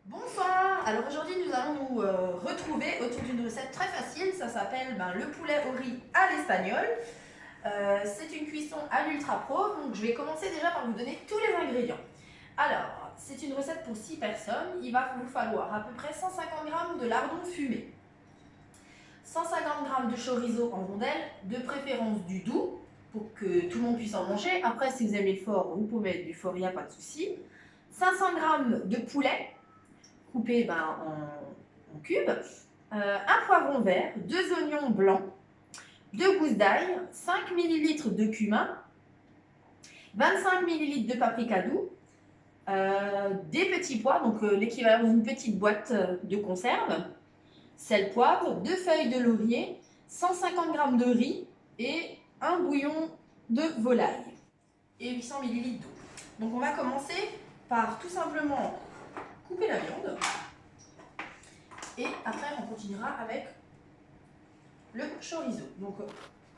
Bonsoir. Alors aujourd'hui nous allons nous retrouver autour d'une recette très facile, ça s'appelle le poulet au riz à l'espagnol. C'est une cuisson à l'ultra pro, donc je vais commencer déjà par vous donner tous les ingrédients. Alors, c'est une recette pour 6 personnes, il va vous falloir à peu près 150 g de lardons fumés, 150 g de chorizo en rondelles, de préférence du doux, pour que tout le monde puisse en manger. Après, si vous aimez le fort, vous pouvez mettre du fort, il n'y a pas de souci. 500 g de poulet, coupé en cubes, un poivron vert, 2 oignons blancs, 2 gousses d'ail, 5 ml de cumin, 25 ml de paprika doux, des petits pois, donc l'équivalent d'une petite boîte de conserve, sel, poivre, 2 feuilles de laurier, 150 g de riz et un bouillon de volaille et 800 ml d'eau. Donc on va commencer par tout simplement couper la viande. Et après, on continuera avec le chorizo. Donc,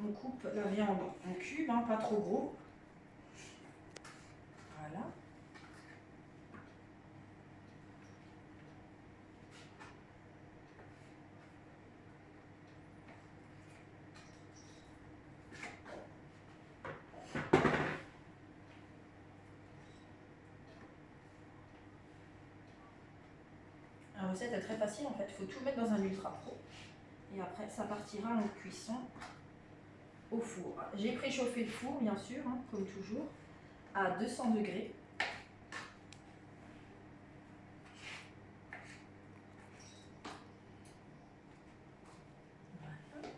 on coupe la viande en cubes, pas trop gros. Voilà. La recette est très facile en fait, il faut tout mettre dans un ultra pro. Et après, ça partira en cuisson au four. J'ai préchauffé le four, bien sûr, comme toujours, à 200 degrés. Voilà.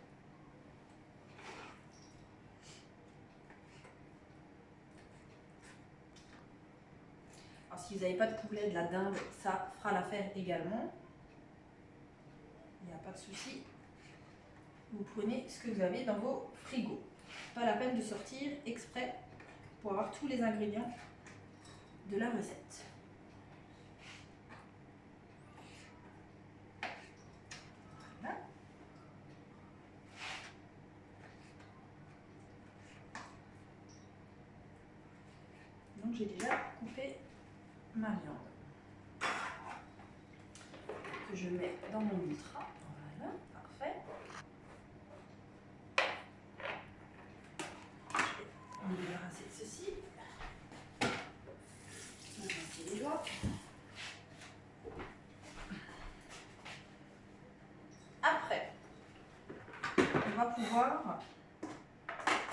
Alors, si vous n'avez pas de poulet, de la dinde, ça fera l'affaire également. Il n'y a pas de souci. Vous prenez ce que vous avez dans vos frigos. Pas la peine de sortir exprès pour avoir tous les ingrédients de la recette. Voilà. Donc j'ai déjà coupé ma viande que je mets dans mon ultra. Voilà, parfait. Je vais me débarrasser de ceci. On va passer les doigts. Après, on va pouvoir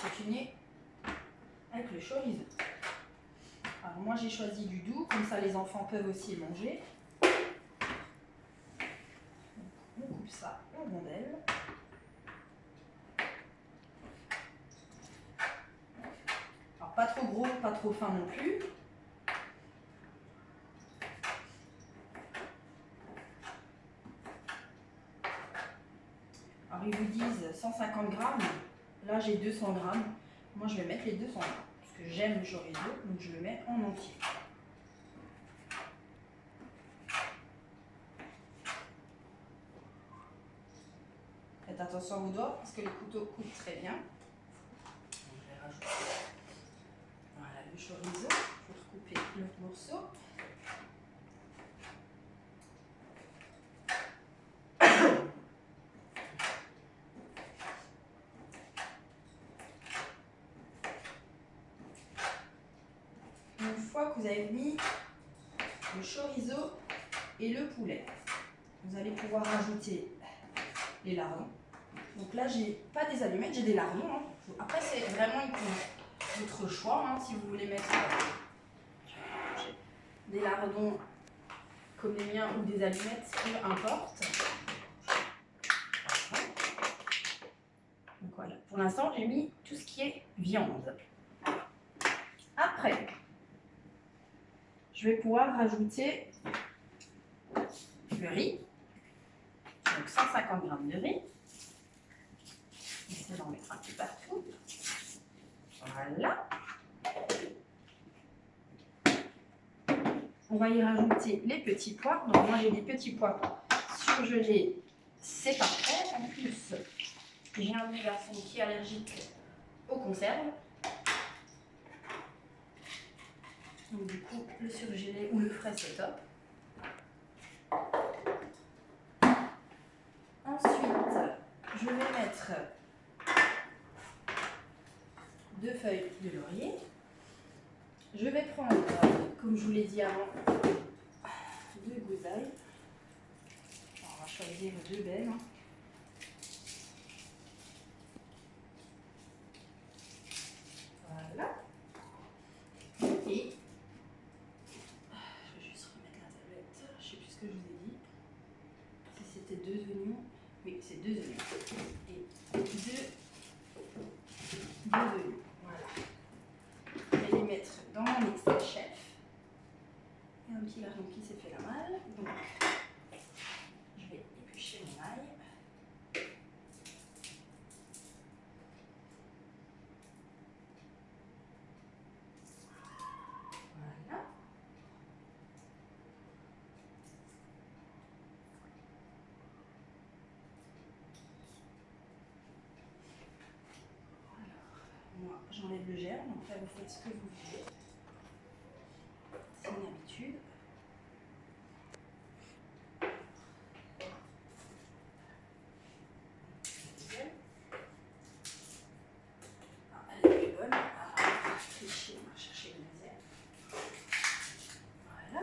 continuer avec le chorizo. Alors moi j'ai choisi du doux, comme ça les enfants peuvent aussi le manger. Donc, on coupe ça en rondelles. Alors pas trop gros, pas trop fin non plus. Alors ils vous disent 150 grammes, là j'ai 200 grammes. Moi je vais mettre les 200 grammes, parce que j'aime le chorizo, donc je le mets en entier. Faites attention à vos doigts, parce que le couteau coupe très bien. Donc, je vais rajouter voilà, le chorizo pour couper l'autre morceau. Une fois que vous avez mis le chorizo et le poulet, vous allez pouvoir rajouter les lardons. Donc là, j'ai pas des allumettes, j'ai des lardons. Après, c'est vraiment votre choix, si vous voulez mettre des lardons comme les miens ou des allumettes, peu importe. Donc voilà, pour l'instant, j'ai mis tout ce qui est viande. Après, je vais pouvoir rajouter le riz. Donc 150 g de riz. J'essaie d'en mettre un peu partout. Voilà. On va y rajouter les petits pois. Donc moi j'ai des petits pois surgelés, c'est parfait. En plus, j'ai un petit garçon qui est allergique aux conserves. Donc du coup, le surgelé ou le frais, c'est top. mettre 2 feuilles de laurier. Je vais prendre, comme je vous l'ai dit avant, 2 gousailles. On va choisir 2 belles. Voilà. Et je vais juste remettre la tablette. Je ne sais plus ce que je vous ai dit. Si c'était 2 oignons. Oui, c'est 2 oignons. Et 2 oignons. Voilà. Je vais les mettre dans mon extra chef. Il y a un petit larron qui s'est fait la malle. Donc, je vais éplucher mon ail. Voilà. Moi, j'enlève le germe, après vous faites ce que vous voulez. C'est une habitude. Ah, elle est plus bonne. Ah, tricher, on va chercher une deuxième. Voilà.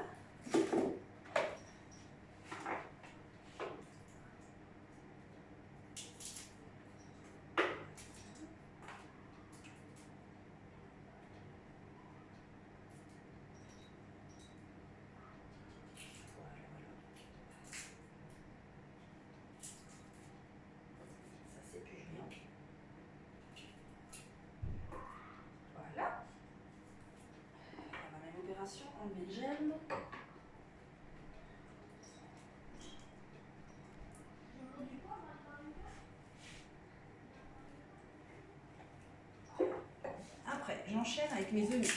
Voilà. On a la même opération, enlever le gel. Après, j'enchaîne avec mes oignons.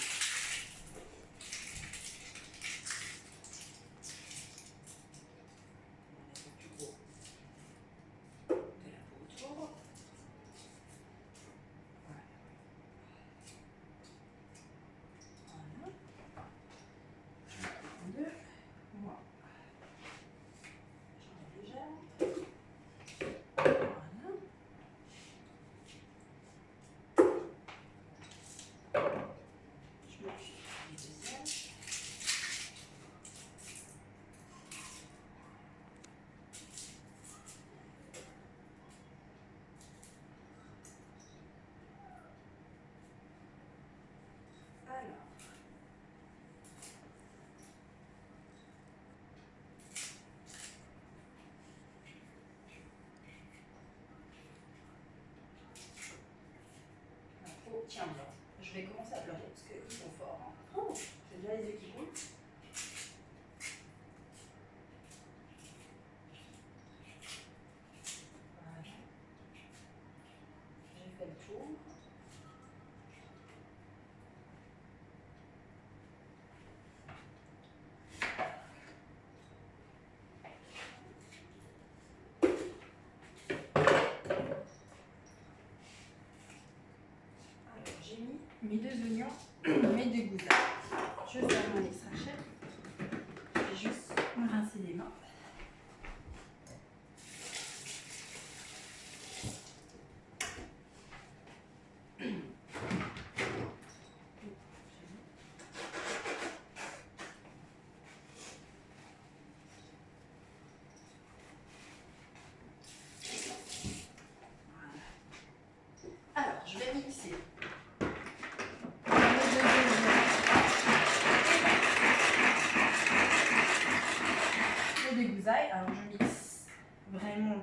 Tiens, je vais commencer à pleurer parce qu'ils sont forts. Oh, j'ai déjà les yeux qui coulent. Voilà. J'ai fait le tour. Mes 2 oignons, mes 2 gousailles. Je ferme mon extra chef. Je vais juste me rincer les mains. Alors, je vais mixer. Alors je mixe vraiment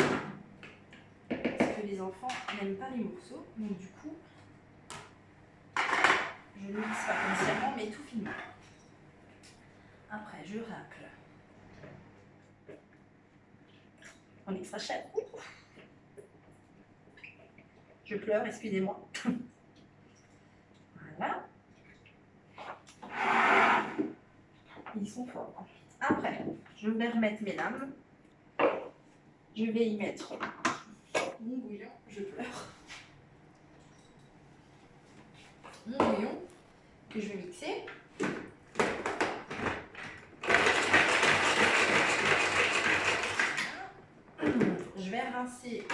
parce que les enfants n'aiment pas les morceaux, donc du coup je ne mixe pas consciemment mais tout finement. Après je racle mon extra chef. Je pleure, excusez-moi. Voilà. Ils sont forts. Après, je vais remettre mes lames. Je vais y mettre mon bouillon. Je pleure. Mon bouillon que je vais mixer. Je vais rincer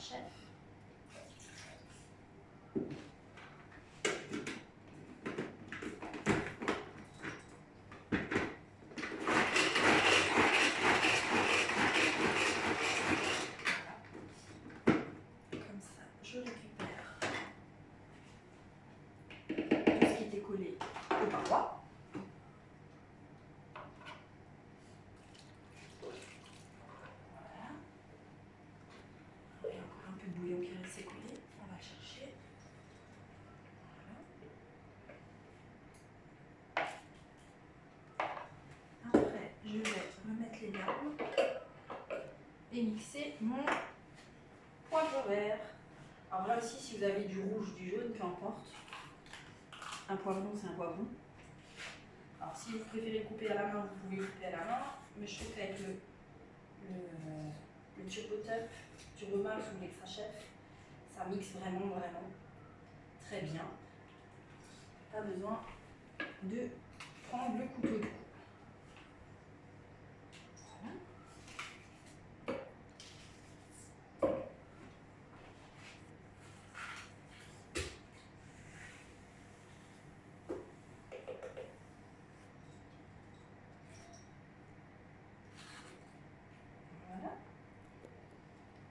chef. Je récupère tout ce qui était collé aux parois. Voilà. Il y a encore un peu de bouillon qui est resté collé. On va chercher. Voilà. Après, je vais remettre les larmes et mixer mon poivre vert. Alors là aussi, si vous avez du rouge, du jaune, peu importe. Un poivron, c'est un poivron. Alors si vous préférez couper à la main, vous pouvez couper à la main. Mais je trouve qu'avec le Chop-O-Top du Remax ou l'Extra Chef, ça mixe vraiment très bien. Pas besoin de prendre le couteau du coup. Voilà. Voilà.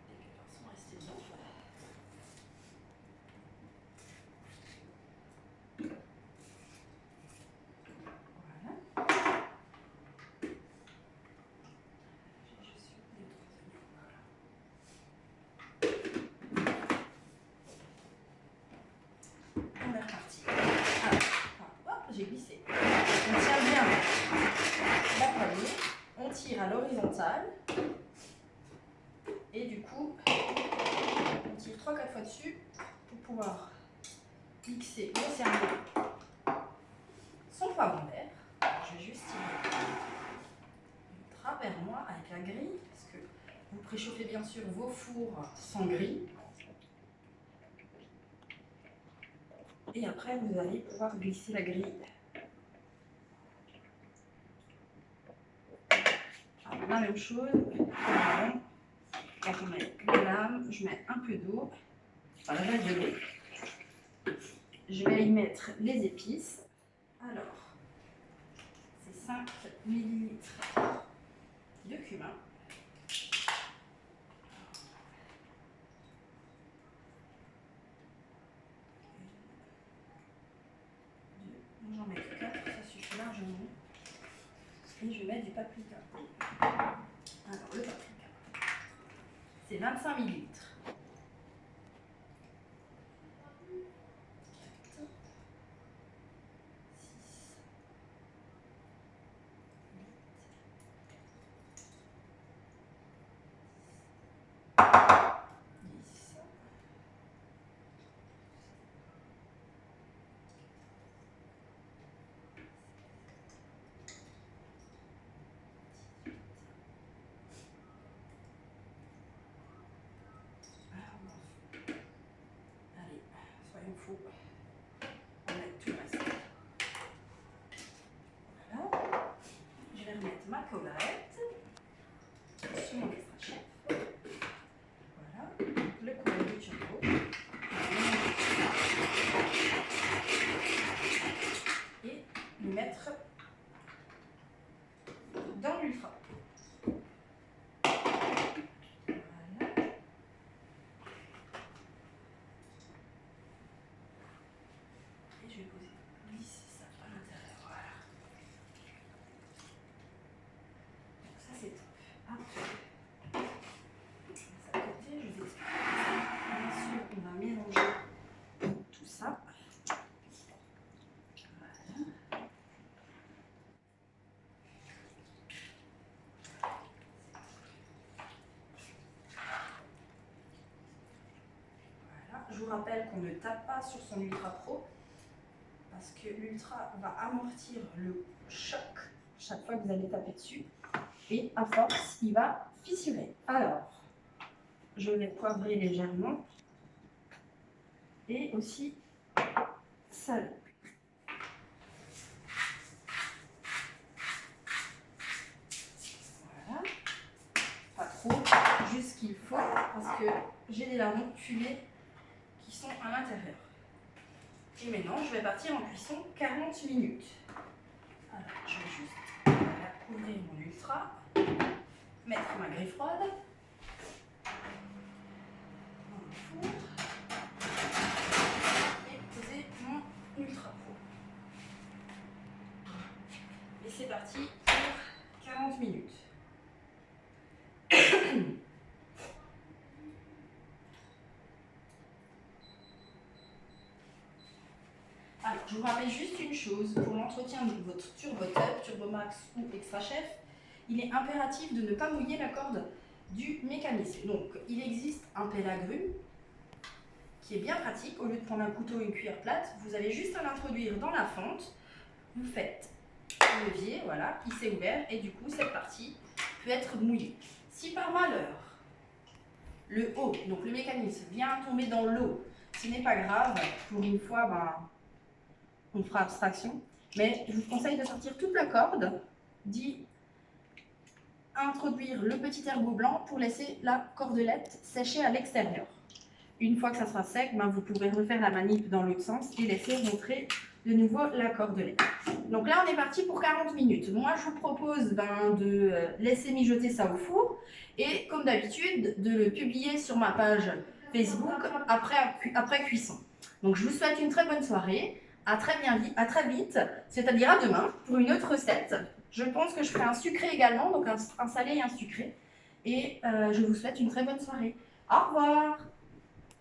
Les capeurs sont restés dedans. On est reparti. Alors, j'ai glissé. On tient bien la poignée, on tire à l'horizontale et du coup, on tire 3-4 fois dessus pour pouvoir mixer mon cerveau, son poivron vert. Alors, je vais juste tirer ultra vers moi avec la grille parce que vous préchauffez bien sûr vos fours sans grille. Et après, vous allez pouvoir glisser la grille. Alors, la même chose, quand on met les lames, je mets un peu d'eau, enfin le reste de l'eau. Je vais y mettre les épices. Alors, c'est 5 ml de cumin. J'en mets 4, ça suffit largement. Et je mets du paprika. Alors, le paprika, c'est 25 ml. Soyons fous, on met tout le reste. Voilà, je vais remettre ma collerette sur mon Extra Chef. Voilà, le couvercle du turbo. Et le mettre dans l'ultra. Je vais glisser ça à l'intérieur, voilà. Donc ça c'est top. Après, ça à côté, je vous explique. Bien sûr, on va mélanger tout ça. Voilà. Voilà. Je vous rappelle qu'on ne tape pas sur son Ultra Pro. Parce que l'Ultra va amortir le choc chaque fois que vous allez taper dessus. Et à force, il va fissurer. Alors, je vais poivrer légèrement. Et aussi saler. Voilà. Pas trop, juste qu'il faut parce que j'ai des lardons fumés qui sont à l'intérieur. Et maintenant, je vais partir en cuisson 40 minutes. Alors, je vais juste couvrir mon ultra, mettre ma grille froide dans le four et poser mon ultra pro. Et c'est parti pour 40 minutes. Alors, je vous rappelle juste une chose, pour l'entretien de votre TurboTub, Turbomax ou Extra Chef, il est impératif de ne pas mouiller la corde du mécanisme. Donc, il existe un pelle agrumes qui est bien pratique. Au lieu de prendre un couteau et une cuillère plate, vous avez juste à l'introduire dans la fente. Vous faites le levier, voilà, il s'est ouvert et du coup, cette partie peut être mouillée. Si par malheur, le haut, donc le mécanisme, vient tomber dans l'eau, ce n'est pas grave, pour une fois, on fera abstraction, mais je vous conseille de sortir toute la corde, d'y introduire le petit herbeau blanc pour laisser la cordelette sécher à l'extérieur. Une fois que ça sera sec, vous pourrez refaire la manip dans l'autre sens et laisser rentrer de nouveau la cordelette. Donc là, on est parti pour 40 minutes. Moi, je vous propose de laisser mijoter ça au four et, comme d'habitude, de le publier sur ma page Facebook après cuisson. Donc, je vous souhaite une très bonne soirée. À très vite, c'est-à-dire à demain, pour une autre recette. Je pense que je ferai un sucré également, donc un salé et un sucré. Et je vous souhaite une très bonne soirée. Au revoir!